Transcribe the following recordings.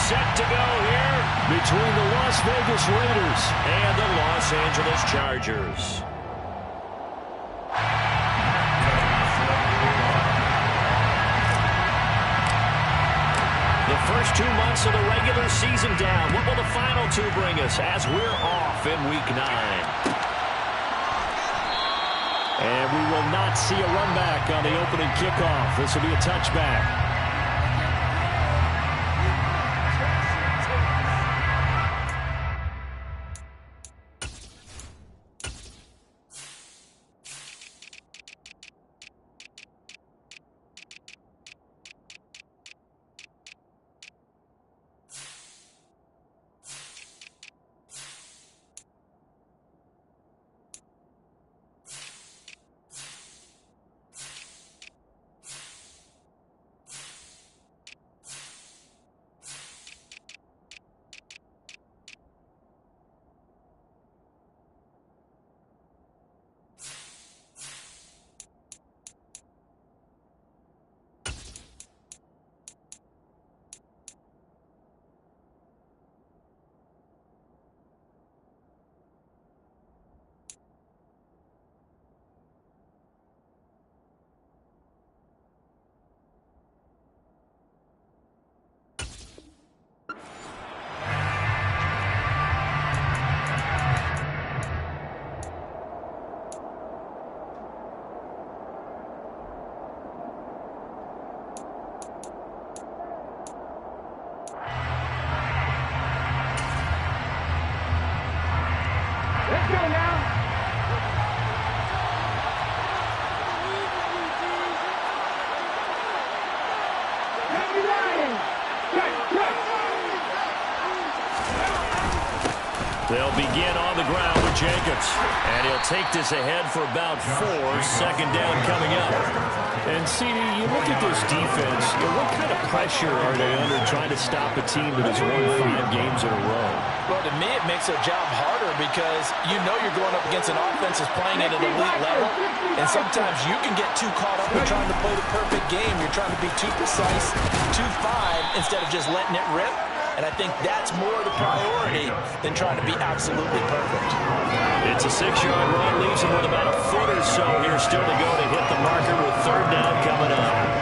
set to go here between the Las Vegas Raiders and the Los Angeles Chargers. The first 2 months of the regular season down. What will the final two bring us as we're off in Week 9? And we will not see a run back on the opening kickoff. This will be a touchback. They'll begin on the ground with Jacobs. And he'll take this ahead for about 4. Second down coming up. And, CD, you look at this defense, what kind of pressure are they under trying to stop a team that has won 5 games in a row? Well, to me, it makes their job harder because you know you're going up against an offense that's playing at an elite level. And sometimes you can get too caught up in trying to play the perfect game. You're trying to be too precise, too fine, instead of just letting it rip. And I think that's more the priority than trying to be absolutely perfect. It's a 6-yard run, leaves him with about a foot or so here still to go to hit the marker with third down coming up.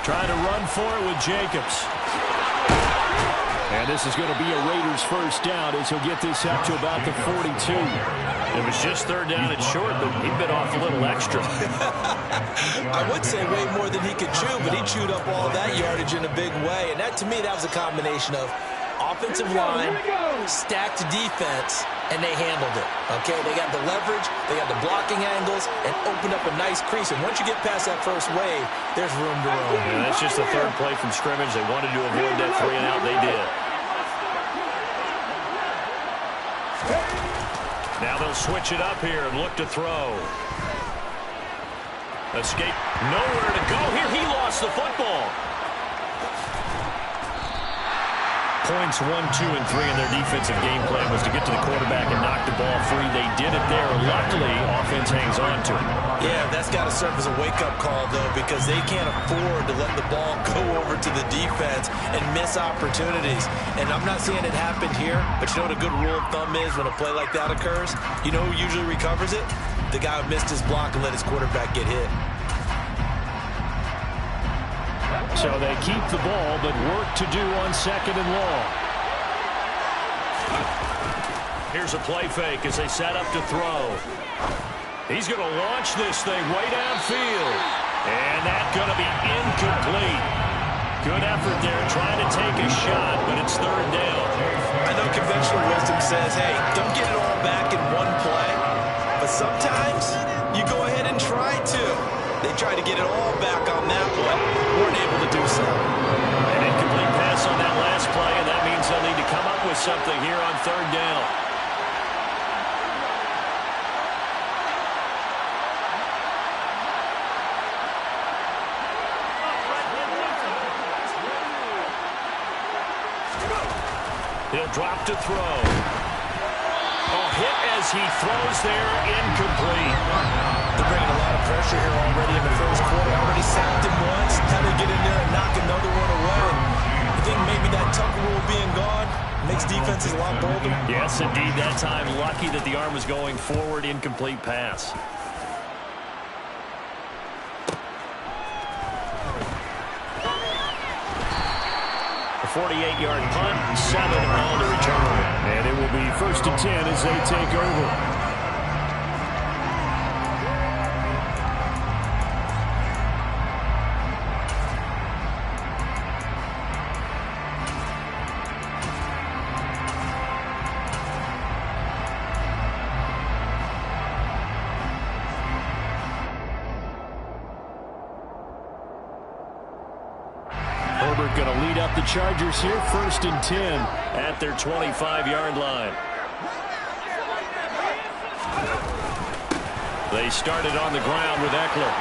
Trying to run for it with Jacobs. And this is going to be a Raiders first down as he'll get this up to about the 42. It was just third down and short, but he bit off a little extra. I would say way more than he could chew, but he chewed up all that yardage in a big way. And that, to me, that was a combination of offensive line, stacked defense, and they handled it. Okay, they got the leverage, they got the blocking angles, and opened up a nice crease. And once you get past that first wave, there's room to roam. Yeah, that's just the third play from scrimmage. They wanted to avoid that 3 and out. They did. Now they'll switch it up here and look to throw. Escape. Nowhere to go here. He lost the football. Points 1, 2, and 3 in their defensive game plan was to get to the quarterback and knock the ball free. They did it there. Luckily, offense hangs on to it. Yeah, that's got to serve as a wake-up call, though, because they can't afford to let the ball go over to the defense and miss opportunities. And I'm not saying it happened here, but you know what a good rule of thumb is when a play like that occurs? You know who usually recovers it? The guy who missed his block and let his quarterback get hit. So they keep the ball, but work to do on second and long. Here's a play fake as they set up to throw. He's going to launch this thing way downfield. And that's going to be incomplete. Good effort there trying to take a shot, but it's third down. I know conventional wisdom says, hey, don't get it all back in one play. But sometimes you go ahead and try to. They tried to get it all back on that one. Weren't able to do so. An incomplete pass on that last play, and that means they'll need to come up with something here on third down. He'll drop to throw. Oh, hit as he throws there, incomplete. They're bringing a lot of pressure here already in the first quarter. Already sacked him once. Now they get in there and knock another one away. I think maybe that Tucker rule being gone makes defenses a lot bolder. Yes, indeed. That time, lucky that the arm was going forward. Incomplete pass. A 48-yard punt, 7 on the return. And it will be 1st and 10 as they take over. Herbert going to lead up the Chargers here, 1st and 10 at their 25-yard line. They started on the ground with Eckler.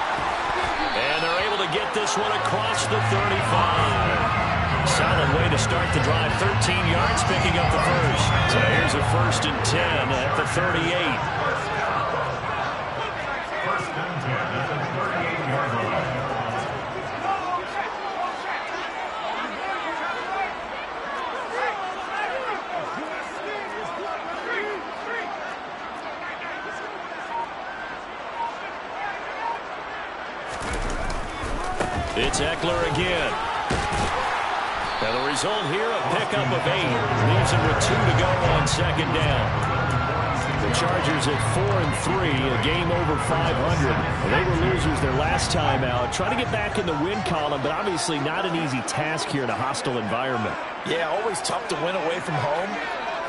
And they're able to get this one across the 35. Solid way to start the drive, 13 yards, picking up the first. So here's a 1st and 10 at the 38. 1st and 10 at the 38-yard line. It's Eckler again. And the result here, a pickup of 8. Leaves him with 2 to go on 2nd down. The Chargers at 4-3, a game over 500. They were losers their last time out. Trying to get back in the win column, but obviously not an easy task here in a hostile environment. Yeah, always tough to win away from home.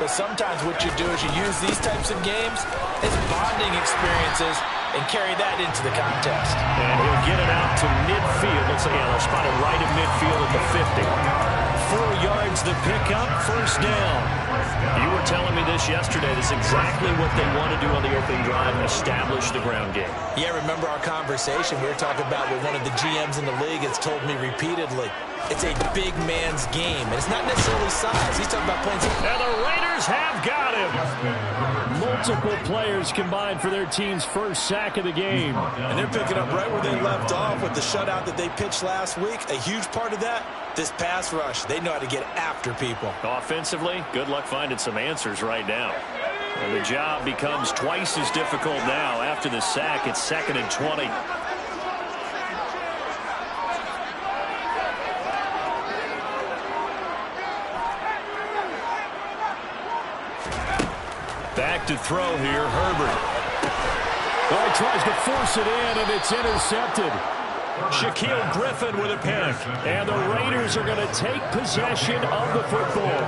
But sometimes what you do is you use these types of games as bonding experiences and carry that into the contest. And he'll get it out to midfield. Looks like they're spotted right at midfield at the 50. 4 yards the pickup, 1st down. You were telling me this yesterday. This is exactly what they want to do on the opening drive, establish the ground game. Yeah, remember our conversation we were talking about with one of the GMs in the league has told me repeatedly, it's a big man's game. And it's not necessarily size. He's talking about playing. And the Raiders have got him. Multiple players combined for their team's first sack of the game. And they're picking up right where they left off with the shutout that they pitched last week. A huge part of that, this pass rush. They know how to get after people. Offensively, good luck finding some answers right now. And the job becomes twice as difficult now. After the sack, it's 2nd and 20. Back to throw here, Herbert. Oh, he tries to force it in, and it's intercepted. Shaquill Griffin with a pick. And the Raiders are going to take possession of the football.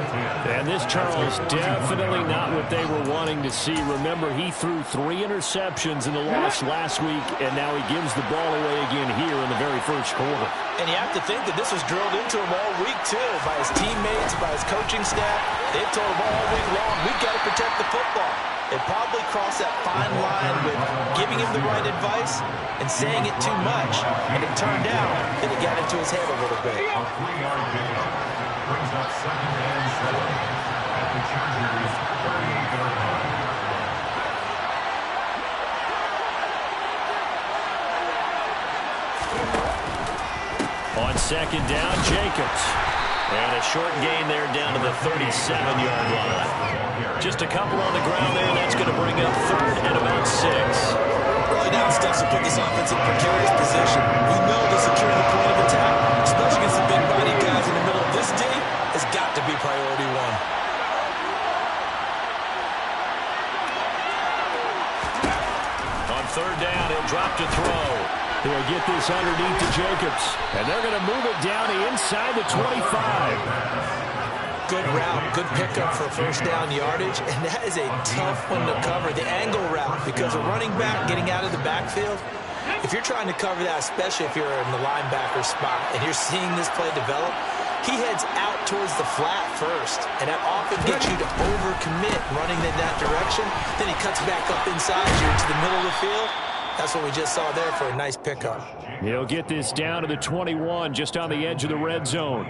And this, Charles, definitely not what they were wanting to see. Remember, he threw 3 interceptions in the loss last week, and now he gives the ball away again here in the very first quarter. And you have to think that this was drilled into him all week, too, by his teammates, by his coaching staff. They've told him all week long, we've got to protect the football. They probably crossed that fine line with giving him the right advice and saying it too much. And it turned out that it got into his head a little bit. A 3-yard pickup brings up 2nd and 7 at the Chargers' 38-yard line. On 2nd down, Jacobs. And a short gain there down to the 37-yard line. Just a couple on the ground there. That's going to bring up 3rd and about 6. Early down steps will put this offense in precarious position. We know that securing the point of attack, especially against the big body guys in the middle of this D, has got to be priority 1. On 3rd down, he'll drop to throw. He'll get this underneath to Jacobs. And they're going to move it down to inside the 25. Good route, good pickup for 1st down yardage, and that is a tough one to cover, the angle route, because a running back getting out of the backfield, if you're trying to cover that, especially if you're in the linebacker spot and you're seeing this play develop, he heads out towards the flat first, and that often gets you to overcommit running in that direction. Then he cuts back up inside you to the middle of the field. That's what we just saw there for a nice pickup. He'll get this down to the 21, just on the edge of the red zone.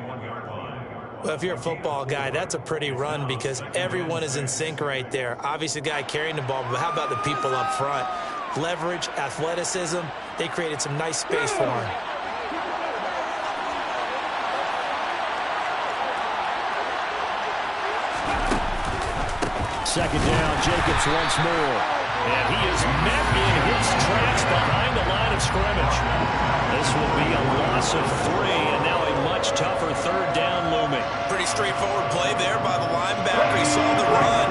Well, if you're a football guy, that's a pretty run because everyone is in sync right there. Obviously, the guy carrying the ball, but how about the people up front? Leverage, athleticism, they created some nice space for him. Second down, Jacobs once more. And he is met in his tracks behind the line of scrimmage. This will be a loss of 3, and now a much tougher third down looming. Pretty straightforward play there by the linebacker. He saw the run,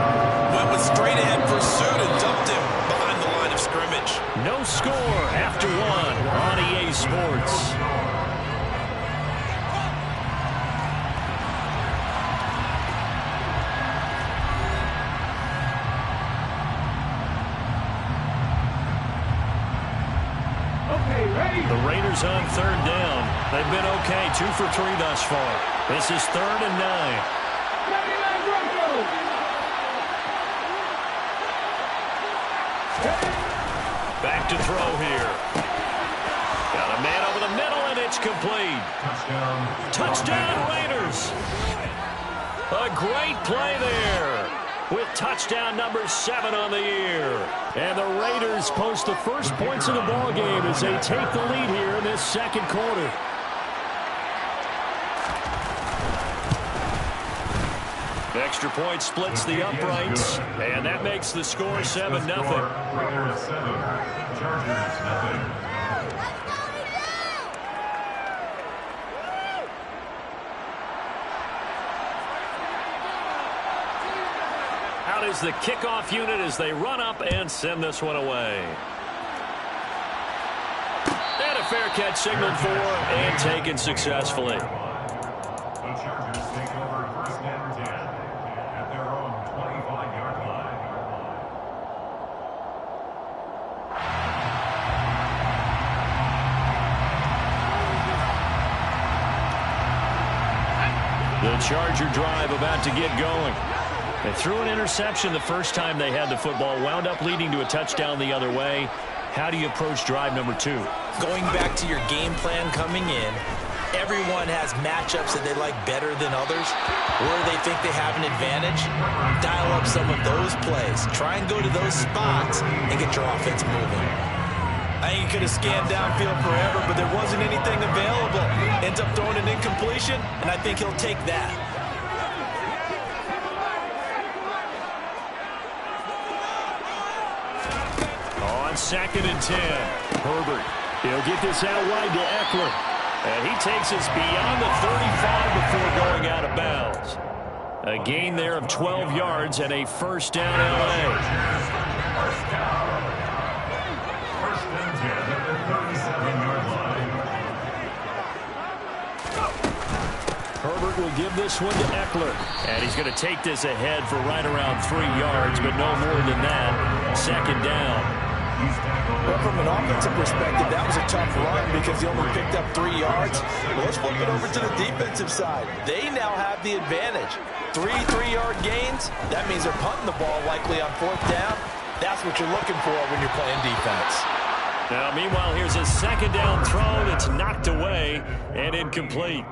went with straight ahead pursuit, and dumped him behind the line of scrimmage. No score after 1 on EA Sports. The Raiders on third down. They've been okay, 2 for 3 thus far. This is 3rd and 9. Back to throw here. Got a man over the middle, and it's complete. Touchdown Raiders. A great play there, with touchdown number 7 on the year. And the Raiders post the first points of the ball game as they take the lead here in this second quarter. Extra point splits the uprights, and that makes the score 7-0. Raiders 7, Chargers nothing. Out is the kickoff unit as they run up and send this one away. And a fair catch signaled for and taken successfully. The Chargers take over first and 10 at their own 25-yard line. The Charger drive about to get going. They threw an interception the first time they had the football, wound up leading to a touchdown the other way. How do you approach drive number 2? Going back to your game plan coming in, everyone has matchups that they like better than others, where they think they have an advantage. Dial up some of those plays. Try and go to those spots and get your offense moving. I think he could have scanned downfield forever, but there wasn't anything available. Ends up throwing an incompletion, and I think he'll take that. On 2nd and 10, Herbert. He'll get this out wide to Eckler. And he takes us beyond the 35 before going out of bounds. A gain there of 12 yards and a first down L.A. First and 10 at the 37-yard line. Herbert will give this one to Eckler. And he's going to take this ahead for right around 3 yards, but no more than that. Second down. Well, from an offensive perspective, that was a tough run because he only picked up 3 yards. Well, let's flip it over to the defensive side. They now have the advantage. 3 3-yard gains. That means they're punting the ball likely on 4th down. That's what you're looking for when you're playing defense. Now, meanwhile, here's a second down throw that's knocked away and incomplete.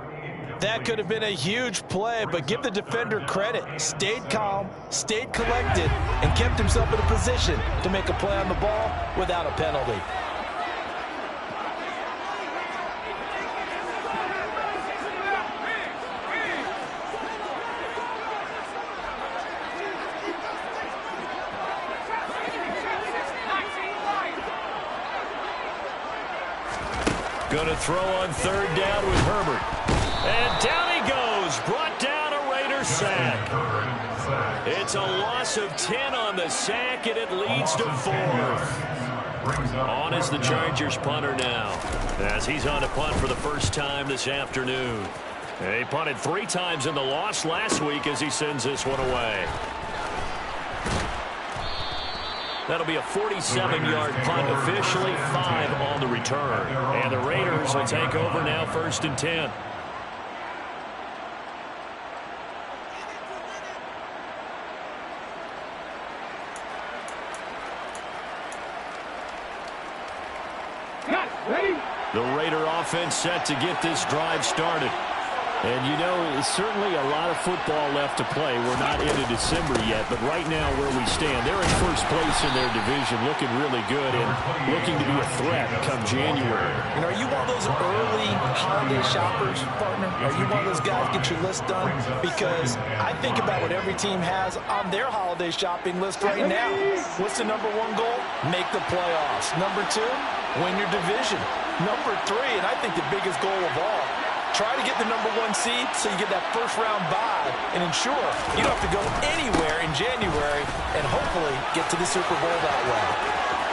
That could have been a huge play, but give the defender credit. Stayed calm, stayed collected, and kept himself in a position to make a play on the ball without a penalty. Going to throw on 3rd down with Herbert. And down he goes, brought down a Raider sack. It's a loss of 10 on the sack, and it leads to 4th. On is the Chargers punter now, as he's on to punt for the first time this afternoon. He punted 3 times in the loss last week as he sends this one away. That'll be a 47-yard punt, officially 5 on the return. And the Raiders will take over now, 1st and 10. The Raider offense set to get this drive started. And, you know, certainly a lot of football left to play. We're not into December yet, but right now where we stand, they're in first place in their division, looking really good and looking to be a threat come January. And are you one of those early holiday shoppers, partner? Are you one of those guys get your list done? Because I think about what every team has on their holiday shopping list right now. What's the number one goal? Make the playoffs. Number two, win your division. Number three, and I think the biggest goal of all, try to get the number one seed so you get that first round bye and ensure you don't have to go anywhere in January and hopefully get to the Super Bowl that way.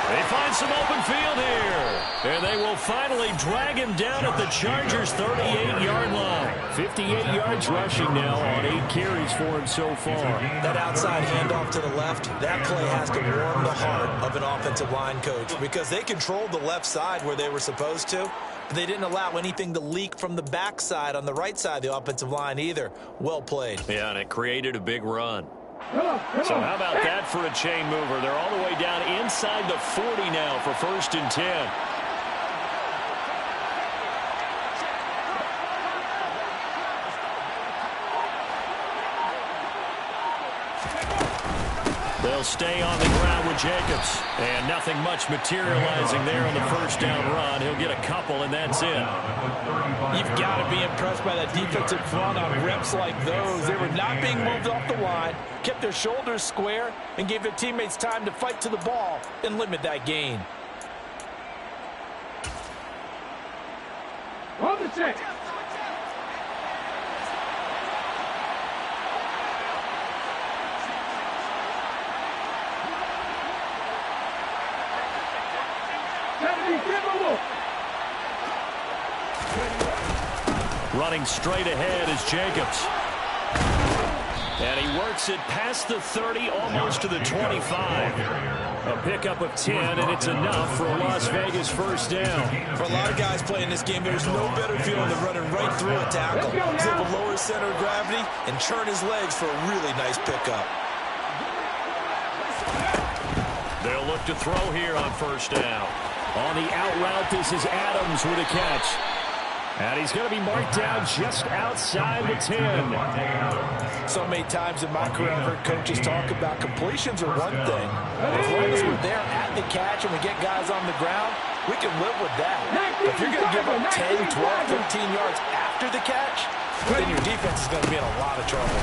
They find some open field here. And they will finally drag him down at the Chargers' 38-yard line. 58 yards rushing now on 8 carries for him so far. That outside handoff to the left, that play has to warm the heart of an offensive line coach because they controlled the left side where they were supposed to. But they didn't allow anything to leak from the backside on the right side of the offensive line either. Well played. Yeah, and it created a big run. So how about that for a chain mover? They're all the way down inside the 40 now for 1st and 10. They'll stay on the ground with Jacobs. And nothing much materializing there on the first down run. He'll get a couple, and that's it. You've got to be impressed by that defensive front on reps like those. They were not being moved off the line, kept their shoulders square, and gave their teammates time to fight to the ball and limit that gain. On the check. Running straight ahead is Jacobs. And he works it past the 30, almost to the 25. A pickup of 10, and it's enough for a Las Vegas first down. For a lot of guys playing this game, there's no better feeling than running right through a tackle. He's able to lower his center of gravity and churn his legs for a really nice pickup. They'll look to throw here on first down. On the out route, this is Adams with a catch. And he's going to be marked down just outside the 10. So many times in my career, I've heard coaches talk about completions are one thing. But as long as we're there at the catch and we get guys on the ground, we can live with that. But if you're going to give up 10, 12, 15 yards after the catch, then your defense is going to be in a lot of trouble.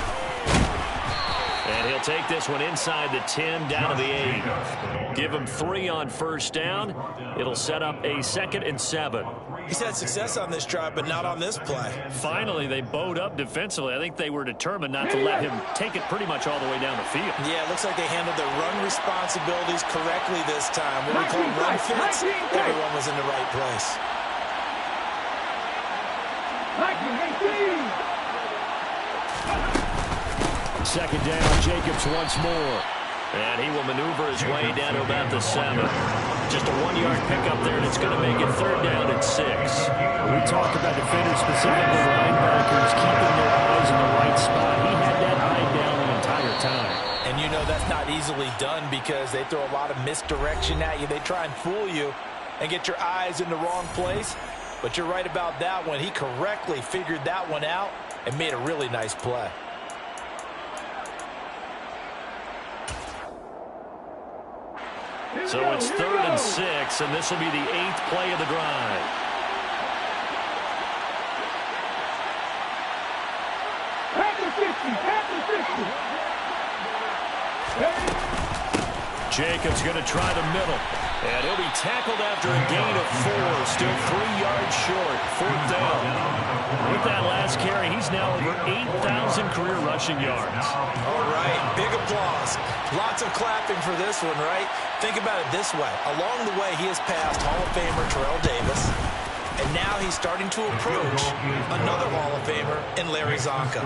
And he'll take this one inside the 10, down to the 8. Give him 3 on first down. It'll set up a 2nd and 7. He's had success on this drive, but not on this play. Finally, they bowed up defensively. I think they were determined not to let him take it pretty much all the way down the field. Yeah, it looks like they handled their run responsibilities correctly this time. When we call run fits, everyone was in the right place. 2nd down, Jacobs once more. And he will maneuver his way down to about the 7. Just a 1-yard pickup there, and it's going to make it 3rd down and 6. We talk about defenders, specifically linebackers, keeping their eyes in the right spot. He had that eye down the entire time. And you know that's not easily done because they throw a lot of misdirection at you. They try and fool you and get your eyes in the wrong place. But you're right about that one. He correctly figured that one out and made a really nice play. So it's 3rd and 6, and this will be the 8th play of the drive. Jacobs going to try the middle. And he'll be tackled after a gain of 4. Still 3 yards short. 4th down. With that last carry, he's now over 8,000 career rushing yards. All right, big applause. Lots of clapping for this one, right? Think about it this way. Along the way, he has passed Hall of Famer Terrell Davis. And now he's starting to approach another Hall of Famer in Larry Zonka.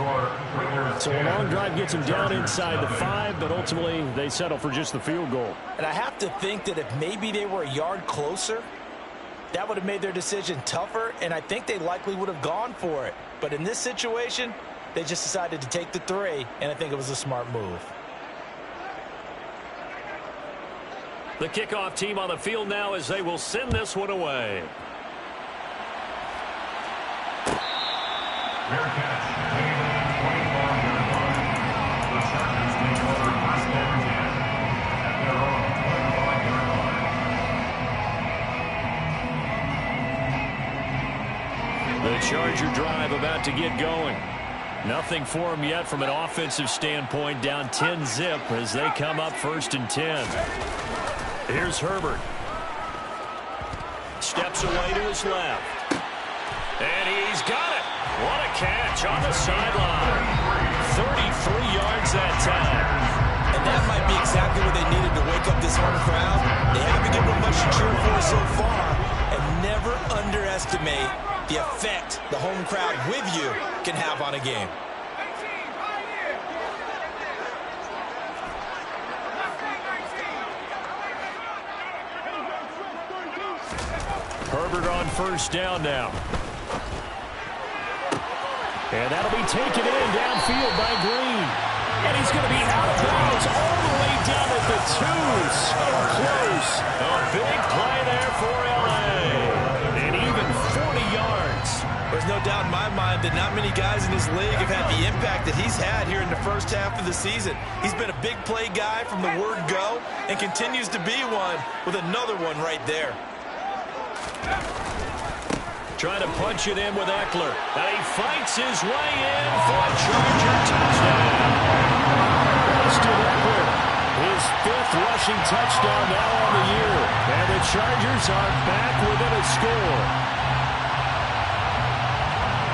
So a long drive gets him down inside the 5, but ultimately they settle for just the field goal. And I have to think that if maybe they were a yard closer, that would have made their decision tougher, and I think they likely would have gone for it. But in this situation, they just decided to take the 3, and I think it was a smart move. The kickoff team on the field now as they will send this one away. Fair catch. Taken at the 25-yard line. The Chargers take over first and 10 at their own 25-yard line. The Charger drive about to get going. Nothing for him yet from an offensive standpoint, down 10-zip as they come up first and 10. Here's Herbert. Steps away to his left. And he's got it. What a catch on the sideline. 33 yards that time. And that might be exactly what they needed to wake up this home crowd. They haven't given them much to cheer for so far. And never underestimate the effect the home crowd with you can have on a game. Herbert on first down now. And that'll be taken in downfield by Green. And he's going to be out of bounds all the way down at the 2. So close. A big play there for L.A. And even 40 yards. There's no doubt in my mind that not many guys in this league have had the impact that he's had here in the first half of the season. He's been a big play guy from the word go and continues to be one with another one right there. Trying to punch it in with Eckler. And he fights his way in for a Charger touchdown. Austin Eckler, his 5th rushing touchdown now on the year. And the Chargers are back within a score.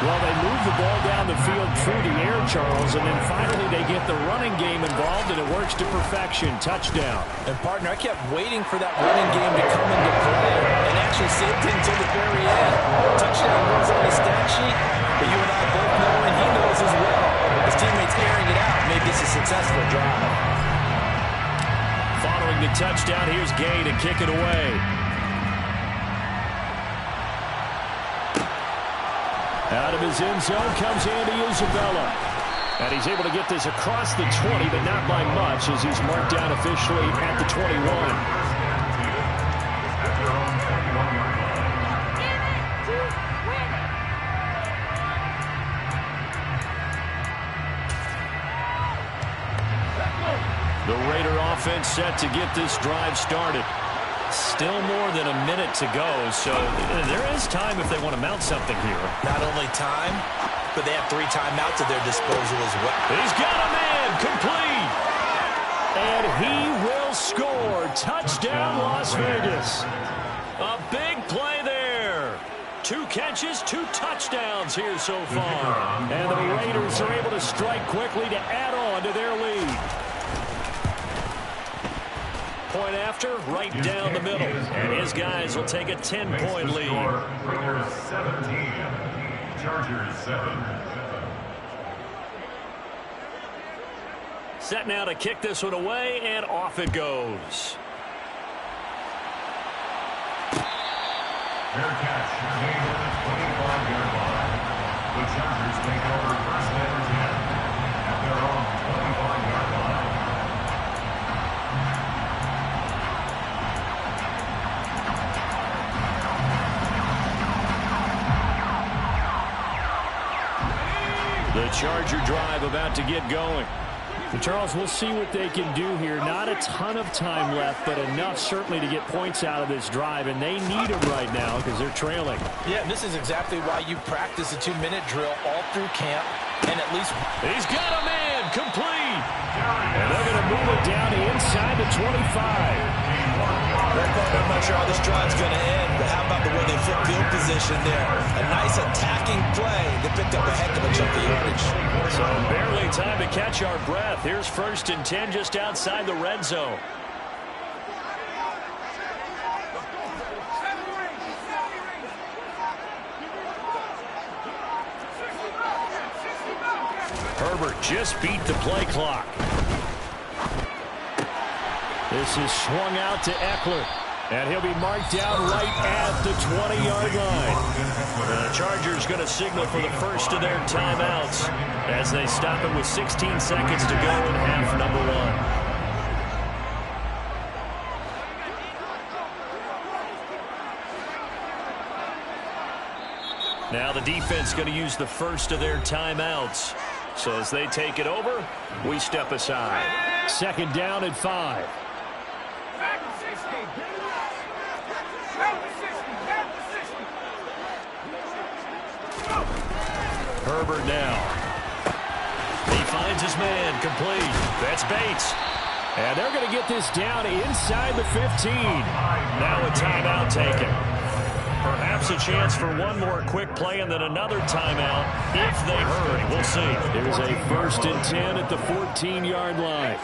Well, they move the ball down the field through the air, Charles, and then finally they get the running game involved, and it works to perfection. Touchdown. And, partner, I kept waiting for that running game to come into play and actually saved it until the very end. Touchdown goes on the stat sheet, but you and I both know, and he knows as well, his teammates airing it out made this a successful drive. Following the touchdown, here's Gay to kick it away. Out of his end zone comes Andy Isabella. And he's able to get this across the 20, but not by much, as he's marked down officially at the 21. The Raider offense set to get this drive started. Still more than a minute to go, so there is time if they want to mount something here. Not only time, but they have 3 timeouts at their disposal as well. He's got a man, complete. And he will score. Touchdown, Las Vegas. A big play there. 2 catches, 2 touchdowns here so far. And the Raiders are able to strike quickly to add on to their lead. Point after, right down the middle. And his guys will take a 10-point lead. Raiders 17, Chargers 7. Set now to kick this one away, and off it goes. Fair catch, made at the 25-yard line. The Chargers take over first and 10 at their own 25-yard line. The Charger drive about to get going. Charles, we'll see what they can do here. Not a ton of time left, but enough certainly to get points out of this drive, and they need them right now because they're trailing. Yeah, this is exactly why you practice a 2-minute drill all through camp, and at least... He's got a man, complete! And they're going to move it down inside the 25. I'm not sure how this drive's going to end, but how about the way they flip field position there? A nice attacking play. They picked up a heck of a chunk of yardage. So barely time to catch our breath. Here's first and 10 just outside the red zone. Herbert just beat the play clock. This is swung out to Eckler. And he'll be marked down right at the 20-yard line. The Chargers going to signal for the first of their timeouts as they stop it with 16 seconds to go in half number 1. Now the defense going to use the first of their timeouts. So as they take it over, we step aside. 2nd down and 5. Herbert now. He finds his man, complete. That's Bates. And they're going to get this down inside the 15. Now a timeout taken. Perhaps a chance for one more quick play and then another timeout if they hurry. We'll see. There's a 1st and 10 at the 14-yard line.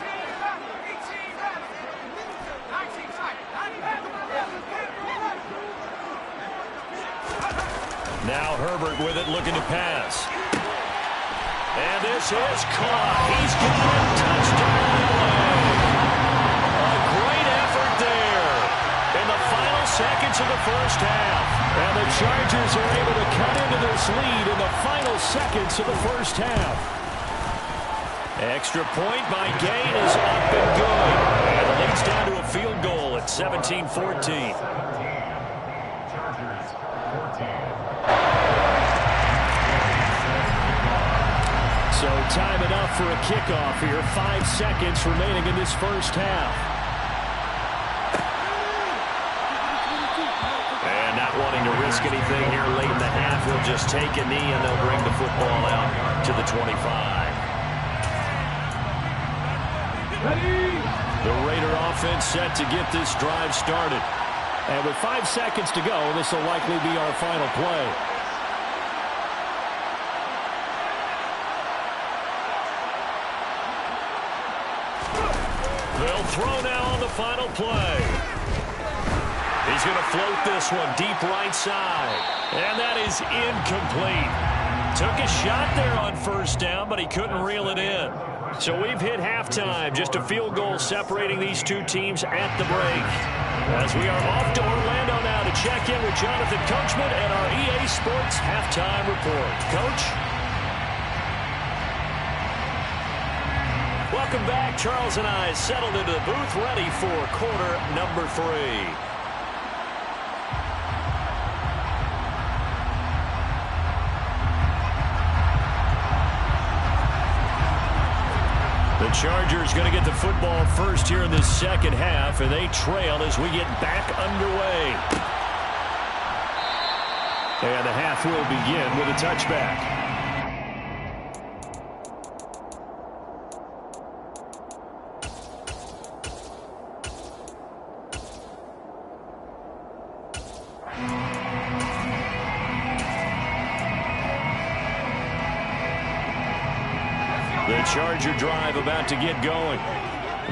Now Herbert with it, looking to pass. And this is caught. He's got it. Touchdown. A great effort there in the final seconds of the first half. And the Chargers are able to cut into this lead in the final seconds of the first half. Extra point by Gain is up and good. And it leads down to a field goal at 17-14. Chargers 14. So time enough for a kickoff here. 5 seconds remaining in this first half. And not wanting to risk anything here late in the half, he'll just take a knee and they'll bring the football out to the 25. The Raider offense set to get this drive started. And with 5 seconds to go, this will likely be our final play. They'll throw now on the final play. He's going to float this one deep right side. And that is incomplete. Took a shot there on 1st down, but he couldn't reel it in. So we've hit halftime. Just a field goal separating these two teams at the break. As we are off to Orlando now to check in with Jonathan Coachman and our EA Sports halftime report. Coach? Welcome back. Charles and I settled into the booth ready for quarter number 3. The Chargers going to get the football first here in this second half, and they trail as we get back underway. And the half will begin with a touchback. The Charger drive about to get going.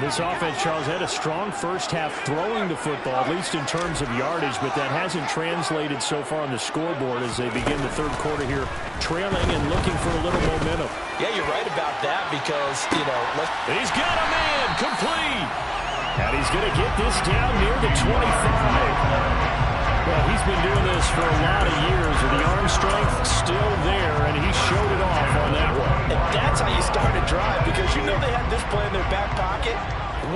This offense, Charles, had a strong first half throwing the football, at least in terms of yardage, but that hasn't translated so far on the scoreboard as they begin the third quarter here, trailing and looking for a little momentum. Yeah, you're right about that because, he's got a man, complete. And he's going to get this down near the 25. Well, he's been doing this for a lot of years, and the arm strength still there, and he showed it off on that one. And that's how you start a drive, because you know they had this play in their back pocket,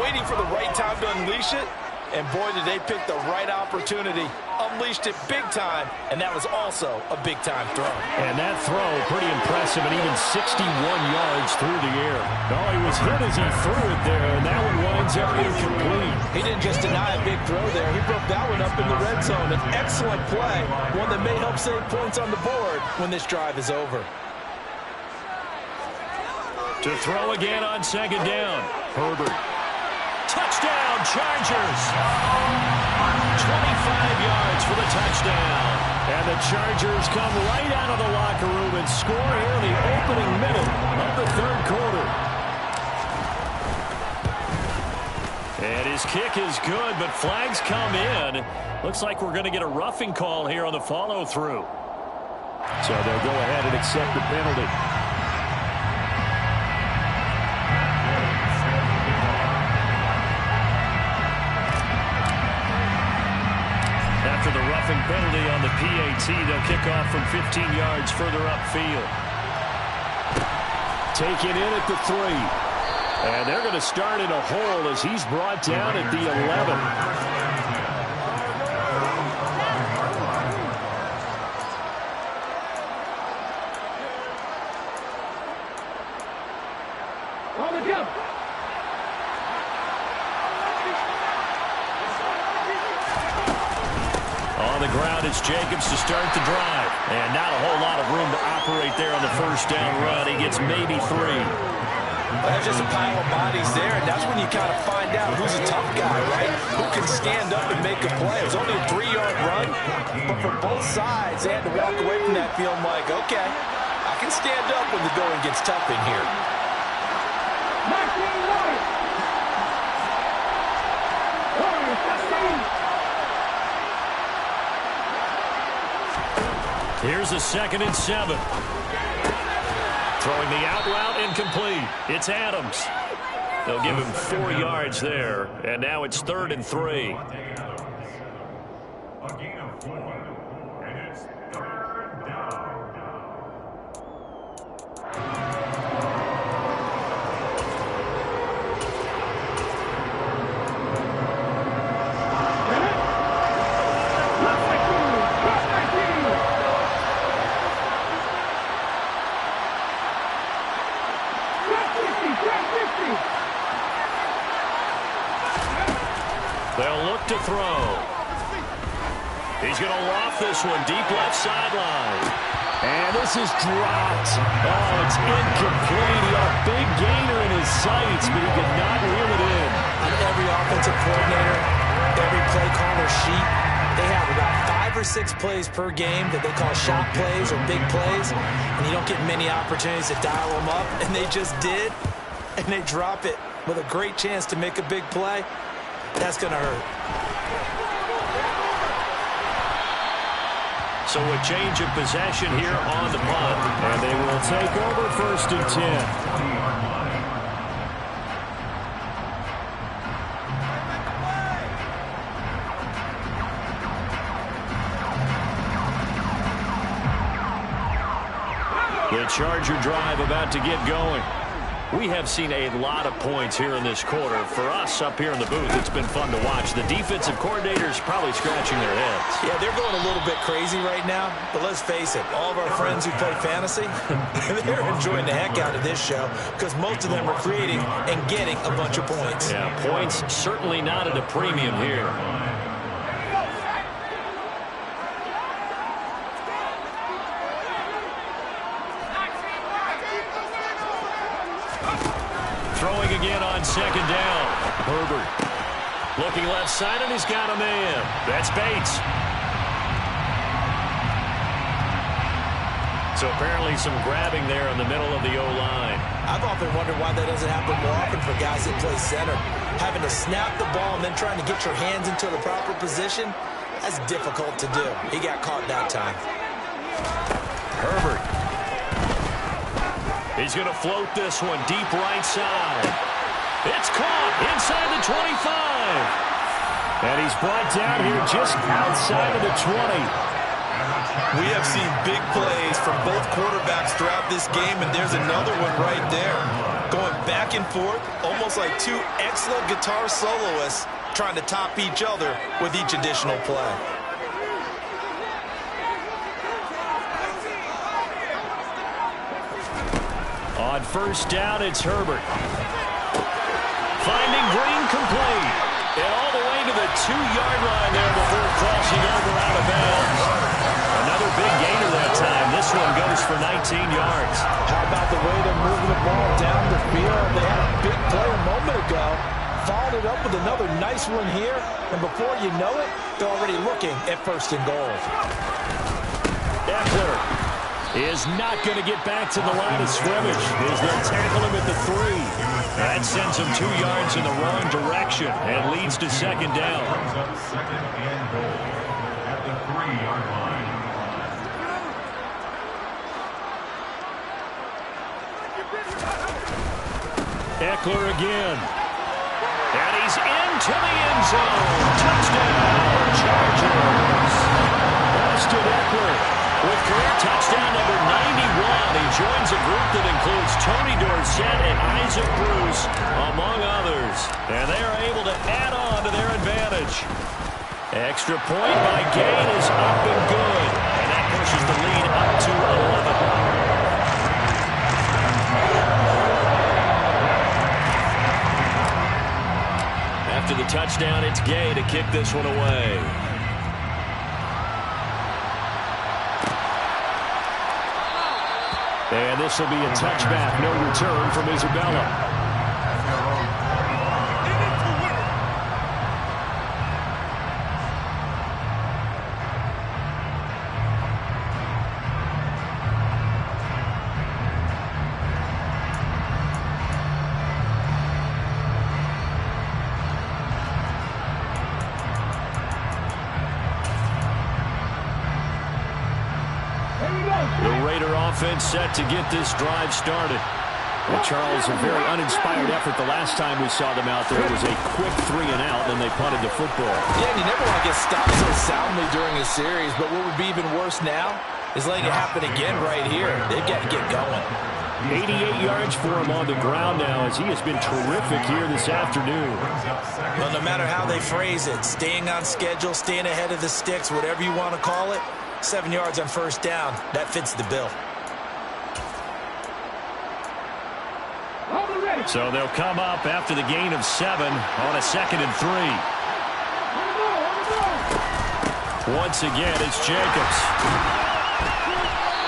waiting for the right time to unleash it. And boy, did they pick the right opportunity. Unleashed it big time, and that was also a big-time throw. And that throw, pretty impressive, and even 61 yards through the air. No, he was hit as he threw it there, and that one winds up incomplete. He didn't just deny a big throw there. He broke that one up in the red zone. An excellent play, one that may help save points on the board when this drive is over. To throw again on 2nd down. Herbert. Touchdown, Chargers. 25 yards for the touchdown. And the Chargers come right out of the locker room and score here in the opening minute of the third quarter. And his kick is good, but flags come in. Looks like we're going to get a roughing call here on the follow-through. So they'll go ahead and accept the penalty. After the roughing penalty on the PAT, they'll kick off from 15 yards further upfield. Taken in at the 3. And they're going to start in a hole as he's brought down at the 11. On the ground, it's Jacobs to start the drive. And not a whole lot of room to operate there on the first down run. He gets maybe 3. There's just a pile of bodies there, and that's when you kind of find out who's a tough guy, right? Who can stand up and make a play. It was only a 3-yard run, but for both sides, they had to walk away from that feeling like, okay, I can stand up when the going gets tough in here. Here's a 2nd and 7. Throwing the out route incomplete. It's Adams. They'll give him 4 yards there. And now it's 3rd and 3. A gain of 4, and it's 3rd down. They'll look to throw. He's going to loft this one deep left sideline. And this is dropped. Oh, it's incomplete. He had a big gainer in his sights, but he could not reel it in. On every offensive coordinator, every play caller sheet, they have about 5 or 6 plays per game that they call shot plays or big plays, and you don't get many opportunities to dial them up, and they just did, and they drop it with a great chance to make a big play. That's going to hurt. So a change of possession here on the punt. And they will take over 1st and 10. The Charger drive about to get going. We have seen a lot of points here in this quarter. For us up here in the booth, it's been fun to watch. The defensive coordinators probably scratching their heads. Yeah, they're going a little bit crazy right now. But let's face it, all of our friends who play fantasy, they're enjoying the heck out of this show because most of them are creating and getting a bunch of points. Yeah, points certainly not at a premium here. Throwing again on 2nd down. Herbert looking left side, and he's got a man. That's Bates. So apparently some grabbing there in the middle of the O-line. I've often wondered why that doesn't happen more often for guys that play center. Having to snap the ball and then trying to get your hands into the proper position, that's difficult to do. He got caught that time. Herbert. He's going to float this one deep right side. It's caught inside the 25. And he's brought down here just outside of the 20. We have seen big plays from both quarterbacks throughout this game, and there's another one right there. Going back and forth, almost like 2 excellent guitar soloists trying to top each other with each additional play. On 1st down, it's Herbert. Finding Green complete. And all the way to the 2-yard line there before crossing over out of bounds. Another big gainer that time. This one goes for 19 yards. How about the way they're moving the ball down the field? They had a big play a moment ago. Followed it up with another nice one here. And before you know it, they're already looking at 1st and goal. Eckler is not going to get back to the line of scrimmage as they'll tackle him at the 3. That sends him 2 yards in the wrong direction and leads to 2nd down. 2nd and goal at the 3-yard line. Eckler again. And he's into the end zone. Touchdown, Chargers. Austin Eckler with career touchdown number 91. He joins a group that includes Tony Dorsett and Isaac Bruce, among others. And they are able to add on to their advantage. Extra point by Gain is up and good. And that pushes the lead up to 11. touchdown. It's Gay to kick this one away. And this will be a touchback. No return from Isabella. The Raider offense set to get this drive started. And Charles, a very uninspired effort the last time we saw them out there. It was a quick 3-and-out, then they punted the football. Yeah, and you never want to get stopped so soundly during a series, but what would be even worse now is letting it happen again right here. They've got to get going. 88 yards for him on the ground now as he has been terrific here this afternoon. Well, no matter how they phrase it, staying on schedule, staying ahead of the sticks, whatever you want to call it, 7 yards on first down, that fits the bill. So they'll come up after the gain of 7 on a 2nd and 3. Once again, it's Jacobs.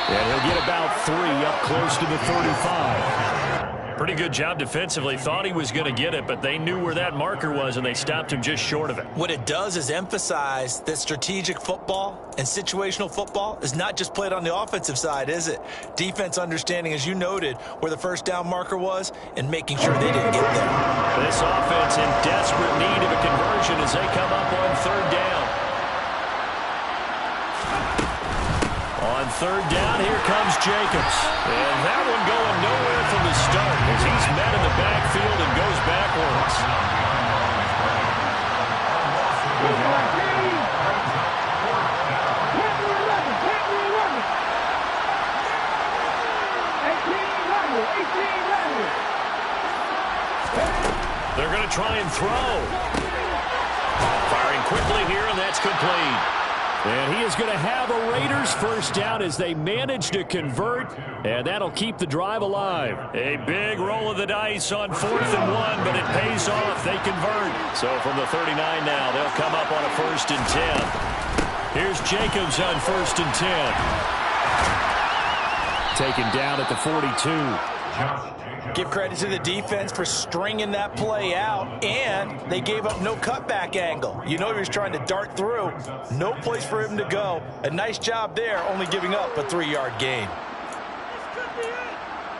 And he'll get about 3 up close to the 35. Pretty good job defensively. Thought he was going to get it, but they knew where that marker was, and they stopped him just short of it. What it does is emphasize that strategic football and situational football is not just played on the offensive side, is it? Defense understanding, as you noted, where the first down marker was and making sure they didn't get there. This offense in desperate need of a conversion as they come up on 3rd down. On 3rd down, here comes Jacobs. And that one going nowhere from the start as he's met in the backfield and goes backwards. They're going to try and throw. Firing quickly here, and that's complete. And he is going to have a Raiders first down as they manage to convert, and that'll keep the drive alive. A big roll of the dice on 4th and 1, but it pays off. They convert. So from the 39 now, they'll come up on a 1st and 10. Here's Jacobs on 1st and 10. Taken down at the 42. Give credit to the defense for stringing that play out, and they gave up no cutback angle. You know he was trying to dart through. No place for him to go. A nice job there, only giving up a 3-yard gain. This could be it.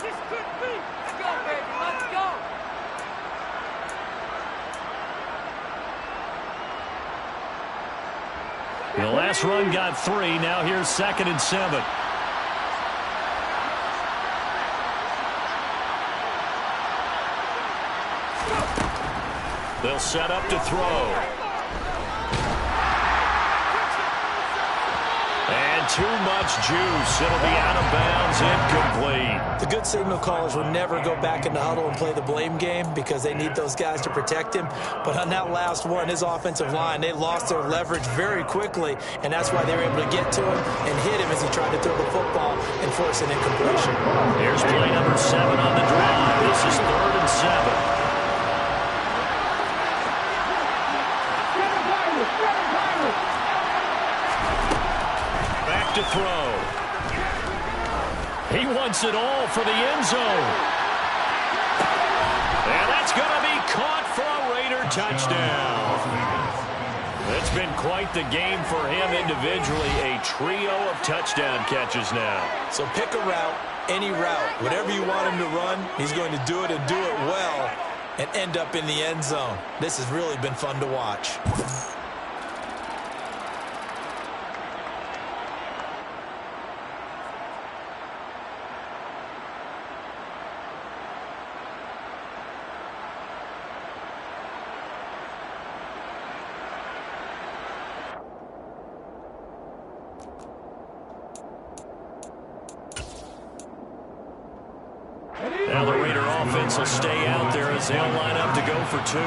This could be. Let's go, baby. Let's go. The last run got 3. Now here's 2nd and 7. They'll set up to throw. And too much juice. It'll be out of bounds, incomplete. The good signal callers will never go back in the huddle and play the blame game because they need those guys to protect him. But on that last one, his offensive line, they lost their leverage very quickly, and that's why they were able to get to him and hit him as he tried to throw the football and force an incompletion. Here's play number 7 on the drive. This is 3rd and 7. To throw. He wants it all for the end zone. And that's going to be caught for a Raider touchdown. It's been quite the game for him individually. A trio of touchdown catches now. So pick a route, any route. Whatever you want him to run, he's going to do it and do it well and end up in the end zone. This has really been fun to watch. Now the Raider offense will stay out there as they'll line up to go for 2.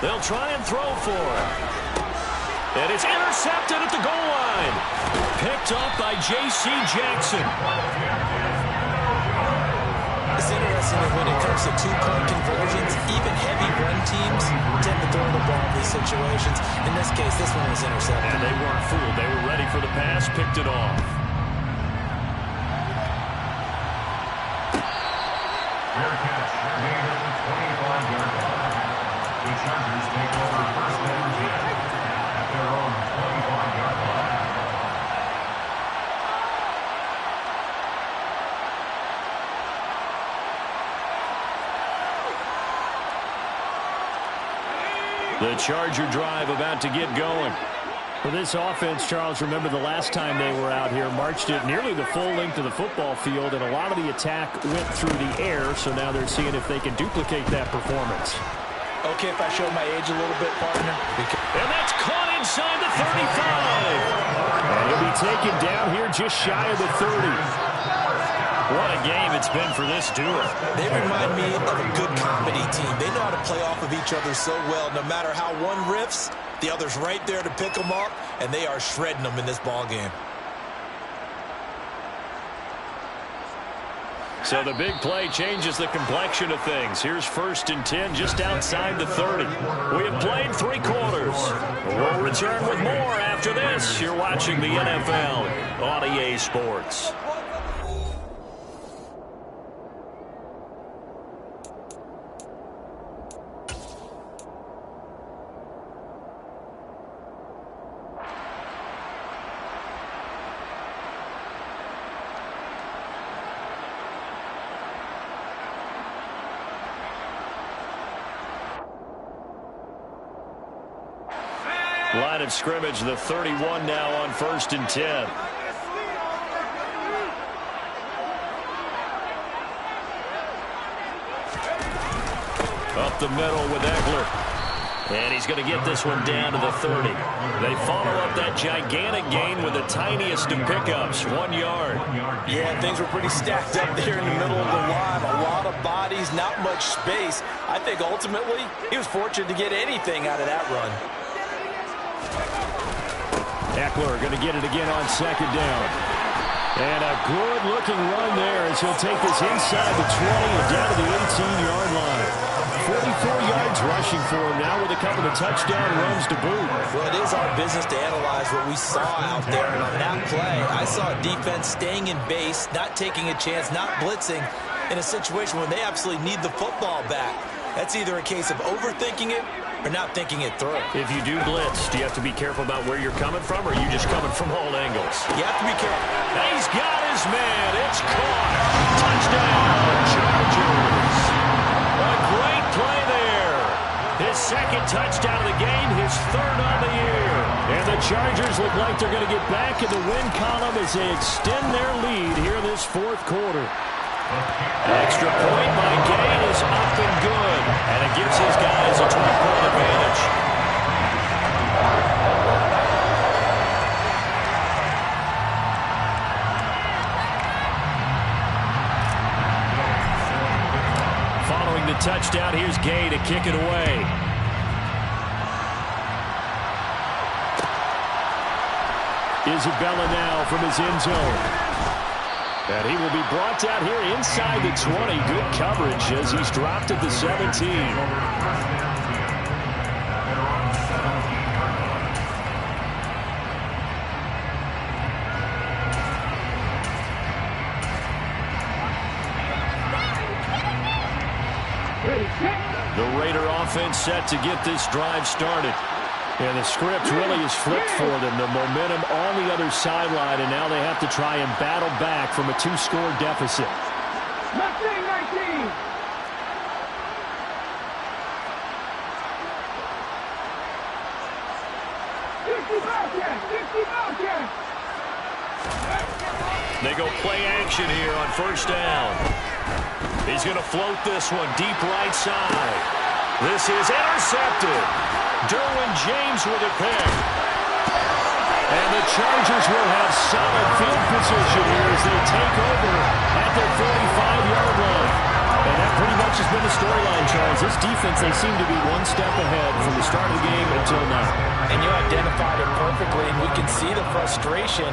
They'll try and throw for it. And it's intercepted at the goal line. Picked up by J.C. Jackson. It's interesting that when it comes to two-point conversions, even heavy run teams tend to throw the ball in these situations. In this case, this one was intercepted. And they weren't fooled. They were ready for the pass, picked it off. Fair catch, made at the 25-yard line. The Chargers take over first and 10 at their own 25-yard line. The Charger drive about to get going. For this offense, Charles, remember the last time they were out here, marched it nearly the full length of the football field, and a lot of the attack went through the air, so now they're seeing if they can duplicate that performance. Okay, if I show my age a little bit, partner. And that's caught inside the 35. And he'll be taken down here just shy of the 30. What a game it's been for this duo. They remind me of a good comedy team. They know how to play off of each other so well. No matter how one riffs, the other's right there to pick them up, and they are shredding them in this ball game. So the big play changes the complexion of things. Here's 1st and 10 just outside the 30. We have played 3 quarters. We'll return with more after this. You're watching the NFL on EA Sports. Line of scrimmage, the 31 now on 1st and 10. Up the middle with Eckler. And he's going to get this one down to the 30. They follow up that gigantic gain with the tiniest of pickups, 1 yard. Yeah, things were pretty stacked up there in the middle of the line. A lot of bodies, not much space. I think ultimately he was fortunate to get anything out of that run. Eckler going to get it again on 2nd down. And a good-looking run there as he'll take this inside the 20 and down to the 18-yard line. 44 yards rushing for him now with a couple of touchdown runs to boot. Well, it is our business to analyze what we saw out there. And on that play, I saw a defense staying in base, not taking a chance, not blitzing in a situation when they absolutely need the football back. That's either a case of overthinking it or not thinking it through. If you do blitz, do you have to be careful about where you're coming from, or are you just coming from all angles? You have to be careful. He's got his man. It's caught. Touchdown, Chargers. A great play there. His 2nd touchdown of the game, his 3rd on the year. And the Chargers look like they're going to get back in the win column as they extend their lead here in this 4th quarter. Extra point by Gay is up and good. And it gives his guys a 20-point advantage. Following the touchdown, here's Gay to kick it away. Isabella now from his end zone. And he will be brought down here inside the 20. Good coverage as he's dropped at the 17. The Raider offense set to get this drive started. And the script really is flipped for them. The momentum on the other sideline, and now they have to try and battle back from a 2-score deficit. 19. They go play action here on 1st down. He's going to float this one deep right side. This is intercepted. Derwin James with a pick. And the Chargers will have solid field position here as they take over at their 45-yard line. And that pretty much has been the storyline, Charles. This defense, they seem to be one step ahead from the start of the game until now. And you identified it perfectly, and we can see the frustration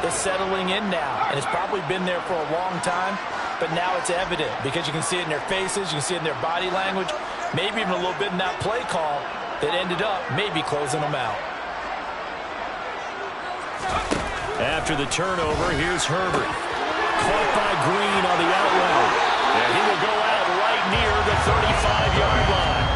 that's settling in now. And it's probably been there for a long time. but now it's evident because you can see it in their faces, you can see it in their body language, maybe even a little bit in that play call that ended up maybe closing them out. After the turnover, here's Herbert. Caught by Green on the outroute. And he will go out right near the 35-yard line.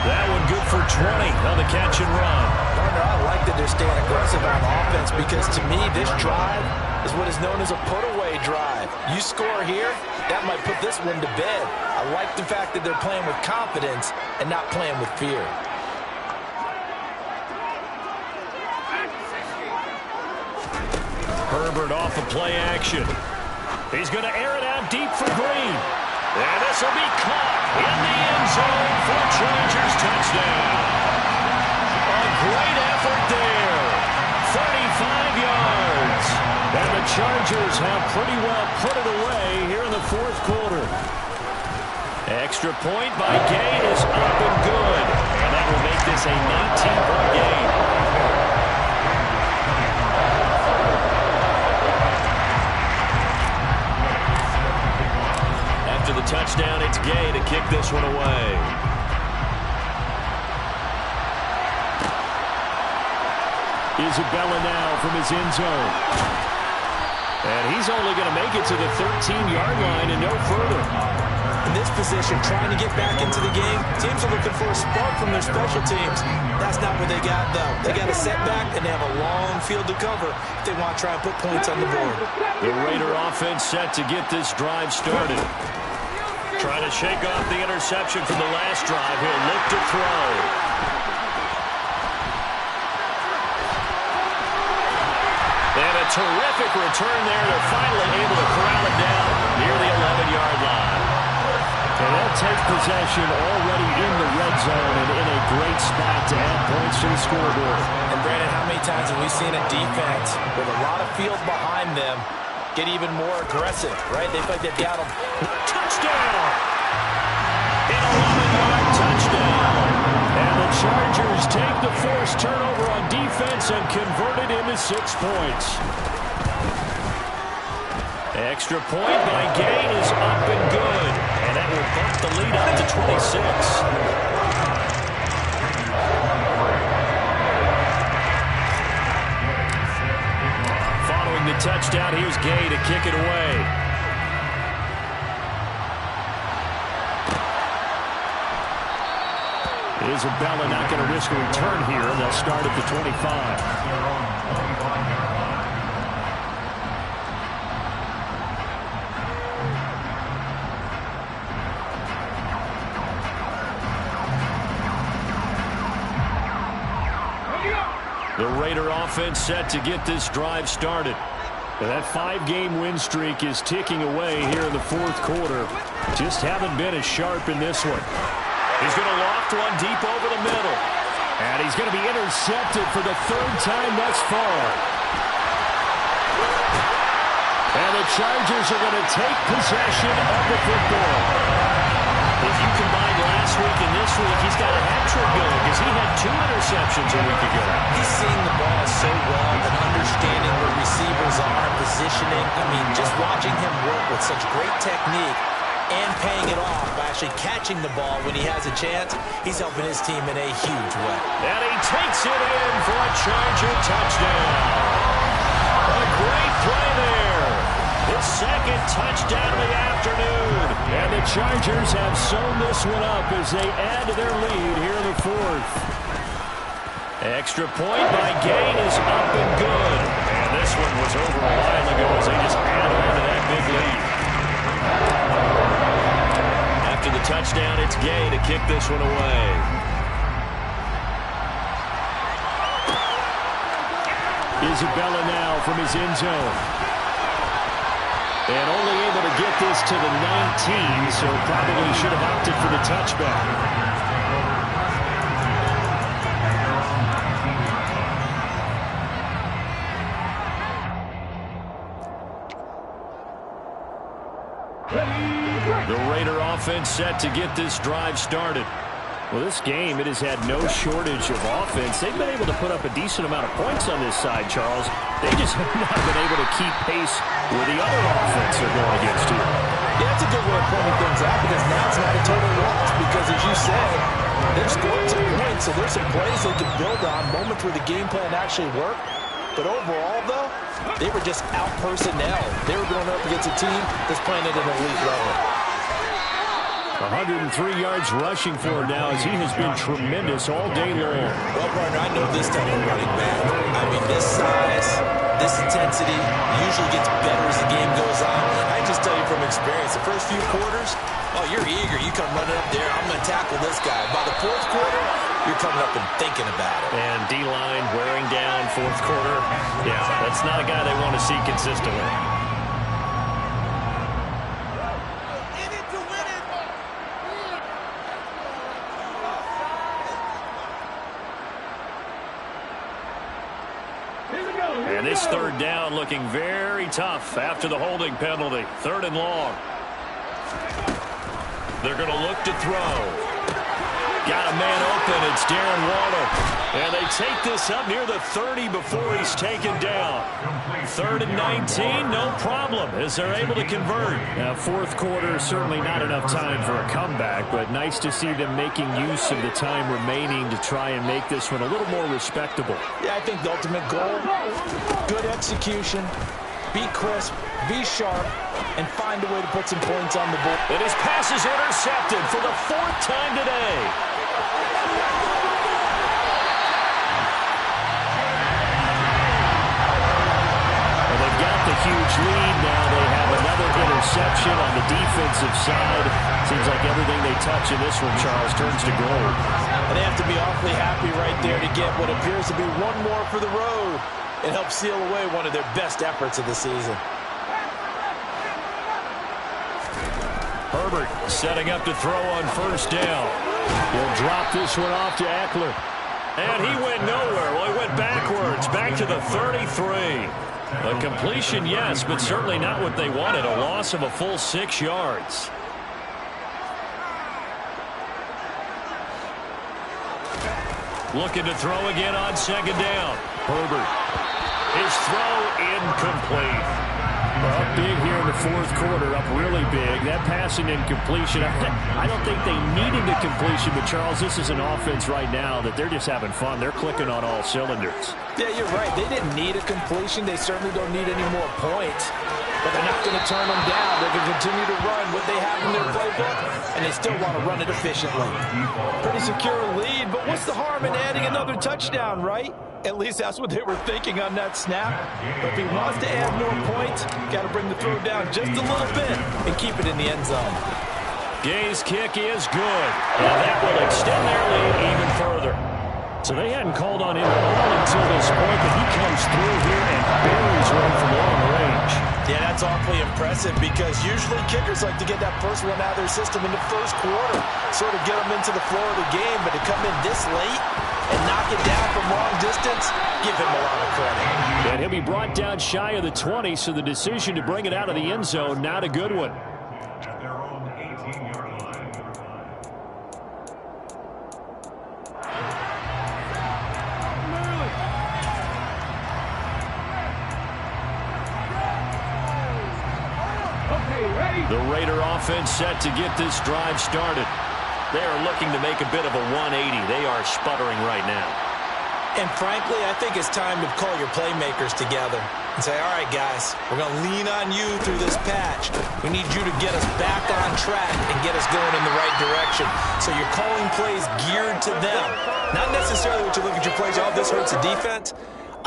That one good for 20 on the catch and run. Partner, I like that they're staying aggressive on offense because to me this drive is what is known as a put-away drive. You score here, that might put this one to bed. I like the fact that they're playing with confidence and not playing with fear. Herbert off of play action. He's going to air it out deep for Green. And this will be caught in the end zone for a Chargers touchdown. A great effort there. 35 yards. And the Chargers have pretty well put it away here in the fourth quarter. Extra point by Gay is up and good. And that will make this a 19-point game. After the touchdown, it's Gay to kick this one away. Isabella now from his end zone. And he's only going to make it to the 13-yard line and no further. In this position, trying to get back into the game, teams are looking for a spark from their special teams. That's not what they got, though. They got a setback, and they have a long field to cover if they want to try and put points on the board. The Raider offense set to get this drive started. Trying to shake off the interception from the last drive. He'll look to throw. And a terrific return there. They're finally able to corral it down near the 11-yard line. And they'll take possession already in the red zone and in a great spot to add points to the scoreboard. And Brandon, how many times have we seen a defense with a lot of field behind them get even more aggressive, right? They feel like they've got them. Touchdown! An 11-yard touchdown. And the Chargers take the forced turnover on defense and convert it into 6 points. Extra point by Gay is up and good. And that will bump the lead up to 26. Following the touchdown, here's Gay to kick it away. Isabella not going to risk a return here, and they'll start at the 25. The Raider offense set to get this drive started. And that 5-game win streak is ticking away here in the fourth quarter. Just haven't been as sharp in this one. He's going to loft one deep over the middle. And he's going to be intercepted for the 3rd time thus far. And the Chargers are going to take possession of the football. If you combine last week and this week, he's got a hat-trick going because he had 2 interceptions a week ago. He's seeing the ball so well and understanding where receivers are, positioning. I mean, just watching him work with such great technique and paying it off by actually catching the ball when he has a chance, he's helping his team in a huge way. And he takes it in for a Charger touchdown. A great play there. His 2nd touchdown of the afternoon. And the Chargers have sewn this one up as they add to their lead here in the 4th. Extra point by Gay is up and good. And this one was over a while ago as they just add on to that big lead. After the touchdown, it's Gay to kick this one away. Isabella now from his end zone. And only able to get this to the 19, so probably should have opted for the touchback. The Raider offense set to get this drive started. Well, this game, it has had no shortage of offense. They've been able to put up a decent amount of points on this side, Charles. They just have not been able to keep pace with the other offense they're going against here. Yeah, that's a good way of pointing things out because now it's not a total loss because, as you said, they've scored some points, so there's some plays they can build on, moments where the game plan actually worked. But overall, though, they were just out personnel. They were going up against a team that's playing at an elite level. 103 yards rushing for him now as he has been tremendous all day long. Well, partner, I know this type of running back. I mean, this size, this intensity usually gets better as the game goes on. I just tell you from experience, the first few quarters, oh, you're eager. You come running up there, I'm going to tackle this guy. By the fourth quarter, you're coming up and thinking about it. And D-line wearing down fourth quarter. Yeah, that's not a guy they want to see consistently. And this third down looking very tough after the holding penalty. 3rd and long. They're going to look to throw. Got a man open. It's Darren Waller. And they take this up near the 30 before he's taken down. 3rd and 19, no problem, as they're able to convert. Now, fourth quarter, certainly not enough time for a comeback, but nice to see them making use of the time remaining to try and make this one a little more respectable. Yeah, I think the ultimate goal, good execution, be crisp, be sharp, and find a way to put some points on the board. And his pass is intercepted for the 4th time today. The huge lead now. They have another interception on the defensive side. Seems like everything they touch in this one, Charles, turns to gold. And they have to be awfully happy right there to get what appears to be one more for the road and help seal away one of their best efforts of the season. Herbert setting up to throw on 1st down. He'll drop this one off to Eckler. And he went nowhere. Well, he went backwards, back to the 33. A completion, yes, but certainly not what they wanted. A loss of a full 6 yards. Looking to throw again on 2nd down. Herbert. His throw incomplete. Well, big here in the fourth quarter, up really big. That pass and incompletion, I don't think they needed the completion, but Charles, this is an offense right now that they're just having fun. They're clicking on all cylinders. Yeah, you're right. They didn't need a completion. They certainly don't need any more points. But they're not going to turn them down. They're going to continue to run what they have in their playbook, and they still want to run it efficiently. Pretty secure lead, but what's the harm in adding another touchdown, right? At least that's what they were thinking on that snap. But if he wants to add more points, got to bring the throw down just a little bit and keep it in the end zone. Gay's kick is good, and that will extend their lead even further. So they hadn't called on him at all until this point, but he comes through here and buries one from long range. Yeah, that's awfully impressive because usually kickers like to get that first one out of their system in the first quarter, sort of get them into the flow of the game, but to come in this late and knock it down from long distance, give him a lot of credit. And he'll be brought down shy of the 20, so the decision to bring it out of the end zone, not a good one. At their own 18-yard line. The Raider offense set to get this drive started. They are looking to make a bit of a 180. They are sputtering right now. And frankly, I think it's time to call your playmakers together and say, all right, guys, we're going to lean on you through this patch. We need you to get us back on track and get us going in the right direction. So you're calling plays geared to them. Not necessarily what you look at your plays, oh, this hurts the defense.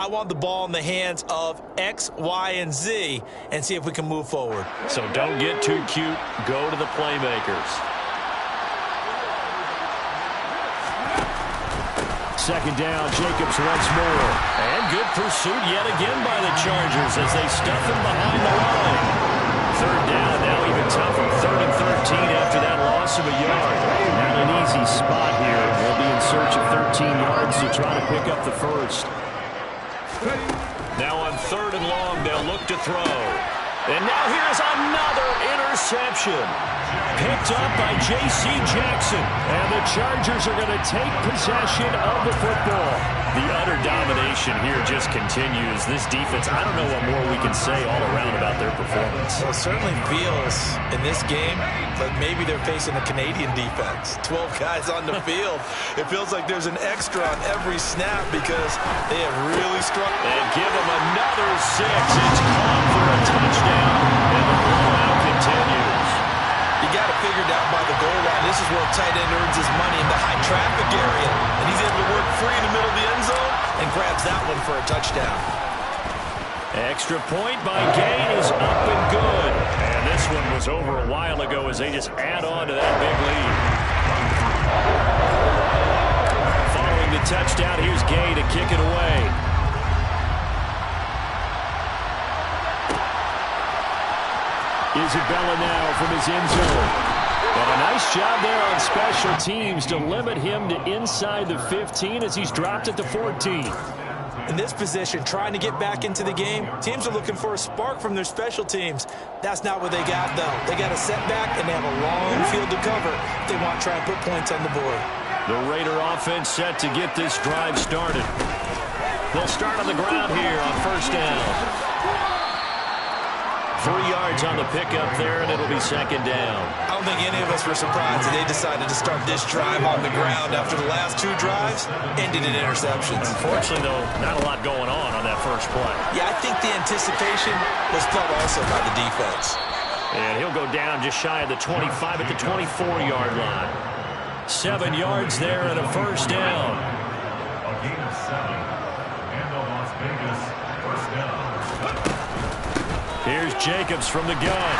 I want the ball in the hands of X, Y, and Z and see if we can move forward. So don't get too cute. Go to the playmakers. Second down, Jacobs once more. And good pursuit yet again by the Chargers as they stuff him behind the line. Third down, now even tougher. 3rd and 13 after that loss of a yard. Not an easy spot here. They'll be in search of 13 yards to try to pick up the first. Now on 3rd and long, they'll look to throw. And now here's another interception. Picked up by J.C. Jackson. And the Chargers are going to take possession of the football. The utter domination here just continues. This defense, I don't know what more we can say all around about their performance. Well, it certainly feels in this game like maybe they're facing a Canadian defense. 12 guys on the field. It feels like there's an extra on every snap because they have really struggled. And give them another 6. It's caught for a touchdown, and the blowout continues. You got it figured out by the goal line. This is where a tight end earns his money in the high traffic area. And he's able to work free in the middle of the end zone and grabs that one for a touchdown. Extra point by Gay is up and good. And this one was over a while ago as they just add on to that big lead. Following the touchdown, here's Gay to kick it away. Isabella now from his end zone. And a nice job there on special teams to limit him to inside the 15 as he's dropped it to 14. In this position, trying to get back into the game, teams are looking for a spark from their special teams. That's not what they got, though. They got a setback, and they have a long field to cover if they want to try and put points on the board. The Raider offense set to get this drive started. They'll start on the ground here on first down. 3 yards on the pickup there, and it'll be second down. I don't think any of us were surprised that they decided to start this drive on the ground after the last 2 drives ended in interceptions. Unfortunately, though, not a lot going on that first play. Yeah, I think the anticipation was felt also by the defense. And he'll go down just shy of the 25 at the 24-yard line. 7 yards there and a first down. A gain of 7. And the Las Vegas first down. Here's Jacobs from the gun.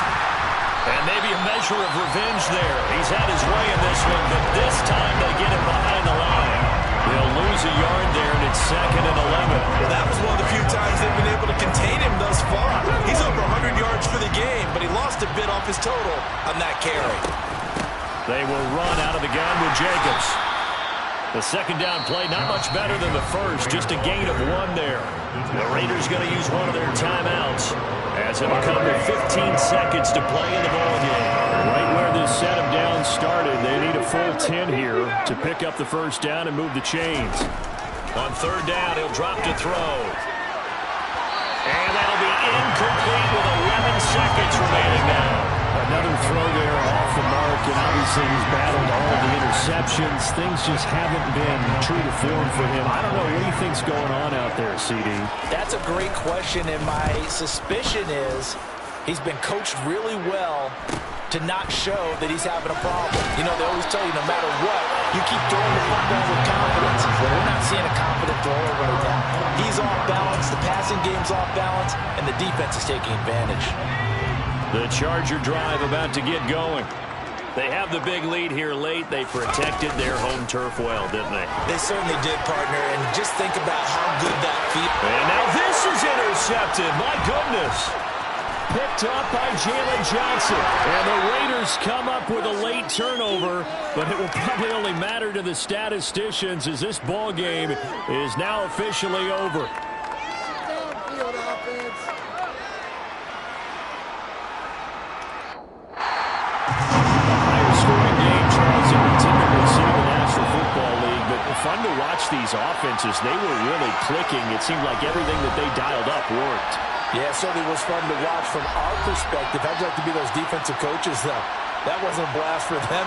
And maybe a measure of revenge there. He's had his way in this one, but this time they get him behind the line. They'll lose a yard there, and it's second and 11. Well, that was one of the few times they've been able to contain him thus far. He's over 100 yards for the game, but he lost a bit off his total on that carry. They will run out of the gun with Jacobs. The second down play, not much better than the first, just a gain of 1 there. The Raiders going to use one of their timeouts as it'll come to 15 seconds to play in the ballgame. Right where this set of downs started, they need a full 10 here to pick up the first down and move the chains. On third down, he'll drop to throw. And that'll be incomplete with 11 seconds remaining now. Another throw there off the mark, and obviously he's battled all the interceptions. Things just haven't been true to form for him. I don't know, what do you think's going on out there, CD? That's a great question, and my suspicion is he's been coached really well to not show that he's having a problem. You know, they always tell you no matter what, you keep throwing the football with confidence. Well, we're not seeing a confident thrower right now. He's off balance, the passing game's off balance, and the defense is taking advantage. The Charger drive about to get going. They have the big lead here late. They protected their home turf well, didn't they? They certainly did, partner, and just think about how good that feels. And now this is intercepted. My goodness. Picked up by Jalen Johnson. And the Raiders come up with a late turnover, but it will probably only matter to the statisticians as this ball game is now officially over. Fun to watch these offenses. They were really clicking. It seemed like everything that they dialed up worked. Yeah, it certainly was fun to watch from our perspective. I'd like to be those defensive coaches, though. That wasn't a blast for them.